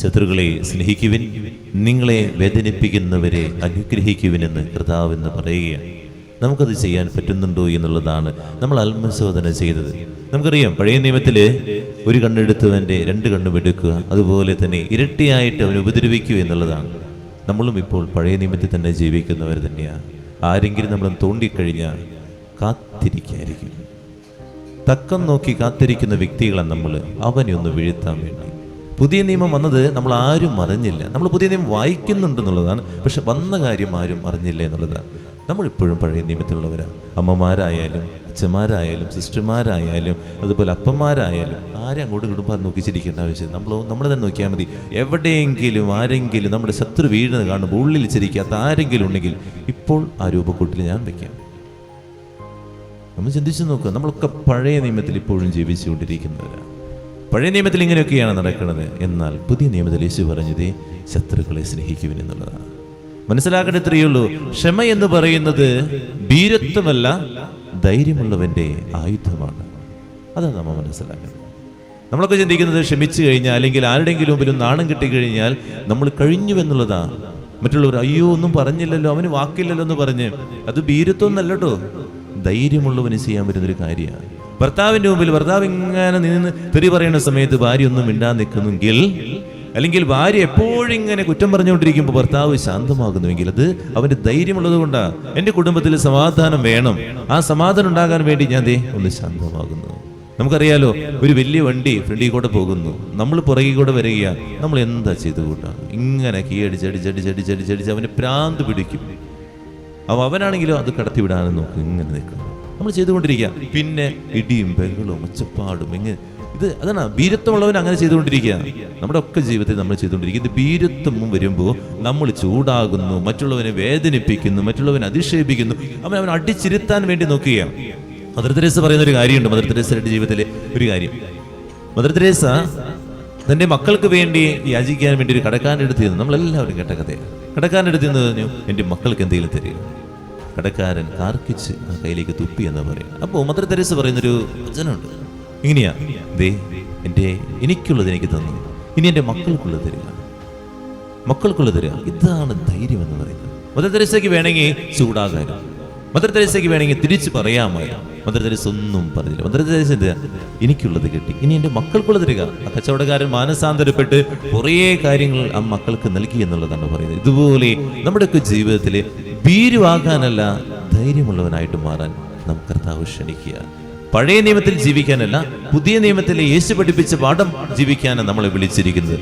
ശത്രുക്കളെ സ്നേഹിക്കുവിൻ, നിങ്ങളെ വേദനിപ്പിക്കുന്നവരെ അനുഗ്രഹിക്കുവിനെന്ന് കർത്താവെന്ന് പറയുകയാണ്. നമുക്കത് ചെയ്യാൻ പറ്റുന്നുണ്ടോ എന്നുള്ളതാണ് നമ്മൾ ആത്മശോധന ചെയ്തത്. നമുക്കറിയാം, പഴയ നിയമത്തിൽ ഒരു കണ്ണെടുത്തവൻ്റെ രണ്ട് കണ്ണും എടുക്കുക, അതുപോലെ തന്നെ ഇരട്ടിയായിട്ട് അവൻ ഉപദ്രവിക്കുക എന്നുള്ളതാണ്. നമ്മളും ഇപ്പോൾ പഴയ നിയമത്തിൽ തന്നെ ജീവിക്കുന്നവർ തന്നെയാണ്. ആരെങ്കിലും നമ്മൾ തോണ്ടിക്കഴിഞ്ഞാൽ കാത്തിരിക്കായിരിക്കും. തക്കം നോക്കി കാത്തിരിക്കുന്ന വ്യക്തികളാണ് നമ്മൾ, അവനെ ഒന്ന് വീഴ്ത്താൻ വേണ്ടി. പുതിയ നിയമം വന്നത് നമ്മൾ ആരും അറിഞ്ഞില്ല. നമ്മൾ പുതിയ നിയമം വായിക്കുന്നുണ്ടെന്നുള്ളതാണ്, പക്ഷെ വന്ന കാര്യം ആരും അറിഞ്ഞില്ല എന്നുള്ളതാണ്. നമ്മളിപ്പോഴും പഴയ നിയമത്തിലുള്ളവരാണ്. അമ്മമാരായാലും അച്ഛന്മാരായാലും സിസ്റ്റർമാരായാലും അതുപോലെ അപ്പന്മാരായാലും ആരും അങ്ങോട്ടും ഇങ്ങോട്ടും നോക്കിച്ചിരിക്കേണ്ട ആവശ്യം. നമ്മൾ തന്നെ നോക്കിയാൽ മതി. എവിടെയെങ്കിലും ആരെങ്കിലും നമ്മുടെ ശത്രു വീഴുന്നത് കാണുമ്പോൾ ഉള്ളിൽ ചിരിക്കാത്ത ആരെങ്കിലും ഉണ്ടെങ്കിൽ ഇപ്പോൾ ആ രൂപക്കൂട്ടിൽ ഞാൻ വെക്കാം. നമ്മൾ ചിന്തിച്ചു നോക്കുക, നമ്മളൊക്കെ പഴയ നിയമത്തിൽ ഇപ്പോഴും ജീവിച്ചുകൊണ്ടിരിക്കുന്നവരാണ്. പഴയ നിയമത്തിൽ ഇങ്ങനെയൊക്കെയാണ് നടക്കുന്നത്. എന്നാൽ പുതിയ നിയമത്തിൽ യേശു പറഞ്ഞത് ശത്രുക്കളെ സ്നേഹിക്കുവിൻ എന്നുള്ളതാണ്. മനസ്സിലാക്കേണ്ട ഇത്രയേ ഉള്ളൂ. ക്ഷമ എന്ന് പറയുന്നത് ഭീരുത്വമല്ല, ധൈര്യമുള്ളവന്റെ ആയുധമാണ്. അതാണ് നമ്മൾ മനസ്സിലാക്കുന്നത്. നമ്മളൊക്കെ ചിന്തിക്കുന്നത് ക്ഷമിച്ചു കഴിഞ്ഞാൽ അല്ലെങ്കിൽ ആരുടെയെങ്കിലും മുമ്പിലും നാണം കിട്ടിക്കഴിഞ്ഞാൽ നമ്മൾ കഴിഞ്ഞു എന്നുള്ളതാണ്. മറ്റുള്ളവർ അയ്യോ ഒന്നും പറഞ്ഞില്ലല്ലോ, അവന് വാക്കില്ലല്ലോ എന്ന് പറഞ്ഞ്, അത് ഭീരുത്വം എന്നല്ല കേട്ടോ, ധൈര്യമുള്ളവന് ചെയ്യാൻ പറ്റുന്നൊരു കാര്യമാണ്. ഭർത്താവിന്റെ മുമ്പിൽ ഭർത്താവ് ഇങ്ങനെ നിന്ന് തെറി പറയുന്ന സമയത്ത് ഭാര്യ ഒന്നും മിണ്ടാൻ നിൽക്കുന്നെങ്കിൽ, അല്ലെങ്കിൽ ഭാര്യ എപ്പോഴും ഇങ്ങനെ കുറ്റം പറഞ്ഞുകൊണ്ടിരിക്കുമ്പോൾ ഭർത്താവ് ശാന്തമാകുന്നുവെങ്കിൽ അത് അവന്റെ ധൈര്യമുള്ളത് കൊണ്ടാണ്. എൻ്റെ കുടുംബത്തിൽ സമാധാനം വേണം, ആ സമാധാനം ഉണ്ടാകാൻ വേണ്ടി ഞാൻ ഒന്ന് ശാന്തമാകുന്നു. നമുക്കറിയാലോ, ഒരു വലിയ വണ്ടി ഫ്രണ്ടിൽ കൂടെ പോകുന്നു, നമ്മൾ പുറകിൽ കൂടെ വരികയാണ്, നമ്മൾ എന്താ ചെയ്തു കൂട്ടാ? ഇങ്ങനെ കീയടിച്ചടിച്ചടിച്ചടിച്ചടിച്ചടിച്ച് അവന് ഭ്രാന്ത് പിടിക്കും. അവനാണെങ്കിലോ അത് കടത്തിവിടാനും നോക്കും, ഇങ്ങനെ നിൽക്കുന്നു. നമ്മൾ ചെയ്തുകൊണ്ടിരിക്കുക. പിന്നെ ഇടിയും ബഹളവും ഒച്ചപ്പാടും ഇങ്ങനെ, അതാണ് ഭീരുത്വമുള്ളവൻ അങ്ങനെ ചെയ്തുകൊണ്ടിരിക്കുക. നമ്മുടെ ഒക്കെ ജീവിതത്തിൽ നമ്മൾ ചെയ്തുകൊണ്ടിരിക്കുക. ഇത് ഭീരുത്വം വരുമ്പോൾ നമ്മൾ ചൂടാകുന്നു, മറ്റുള്ളവനെ വേദനിപ്പിക്കുന്നു, മറ്റുള്ളവനെ അധിക്ഷേപിക്കുന്നു, അവൻ അടിച്ചിരുത്താൻ വേണ്ടി നോക്കുകയാണ്. മദർ തെരേസ പറയുന്ന ഒരു കാര്യമുണ്ട്. മദർ തെരേസയുടെ ജീവിതത്തിലെ ഒരു കാര്യം, മദർ തെരേസ തന്റെ മക്കൾക്ക് വേണ്ടി യാചിക്കാൻ വേണ്ടി ഒരു കടക്കാരൻ്റെ അടുത്ത് ചെന്നു. നമ്മളെല്ലാവരും കേട്ട കഥയാണ്. കടക്കാരൻ്റെ അടുത്ത് നിന്ന് പറഞ്ഞു, എൻ്റെ മക്കൾക്ക് എന്തെങ്കിലും തരിക. കടക്കാരൻ കാർക്കിച്ച് ആ കയ്യിലേക്ക് തുപ്പി എന്ന് പറയാം. അപ്പോൾ മദർ തെരേസ പറയുന്നൊരു വചനമുണ്ട്, ഇങ്ങനെയാ, ദേ എനിക്കുള്ളത് എനിക്ക് തന്നു, ഇനി എൻ്റെ മക്കൾക്കുള്ളത് തരിക, മക്കൾക്കുള്ളത് തരിക. ഇതാണ് ധൈര്യം എന്ന് പറയുന്നത്. മദർ തെരേസയ്ക്ക് വേണമെങ്കിൽ ചൂടാകാനും, മദർ തെരേസയ്ക്ക് വേണമെങ്കിൽ തിരിച്ചു പറയാമായിരുന്നു. മദർ തെരേസ ഒന്നും പറഞ്ഞില്ല. മദർ തെരേസ എന്താ, എനിക്കുള്ളത് കിട്ടി, ഇനി എൻ്റെ മക്കൾക്കുള്ളത് തരിക. ആ കച്ചവടക്കാരൻ മാനസാന്തരപ്പെട്ട് കുറേ കാര്യങ്ങൾ ആ മക്കൾക്ക് നൽകി എന്നുള്ളതാണ് പറയുന്നത്. ഇതുപോലെ നമ്മുടെയൊക്കെ ജീവിതത്തിൽ ഭീരുവാകാനല്ല, ധൈര്യമുള്ളവനായിട്ട് മാറാൻ നാം കർത്താവ് ക്ഷണിക്കുക. പഴയ നിയമത്തിൽ ജീവിക്കാനല്ല, പുതിയ നിയമത്തിലെ യേശു പഠിപ്പിച്ച പാഠം ജീവിക്കാനാണ് നമ്മളെ വിളിച്ചിരിക്കുന്നത്.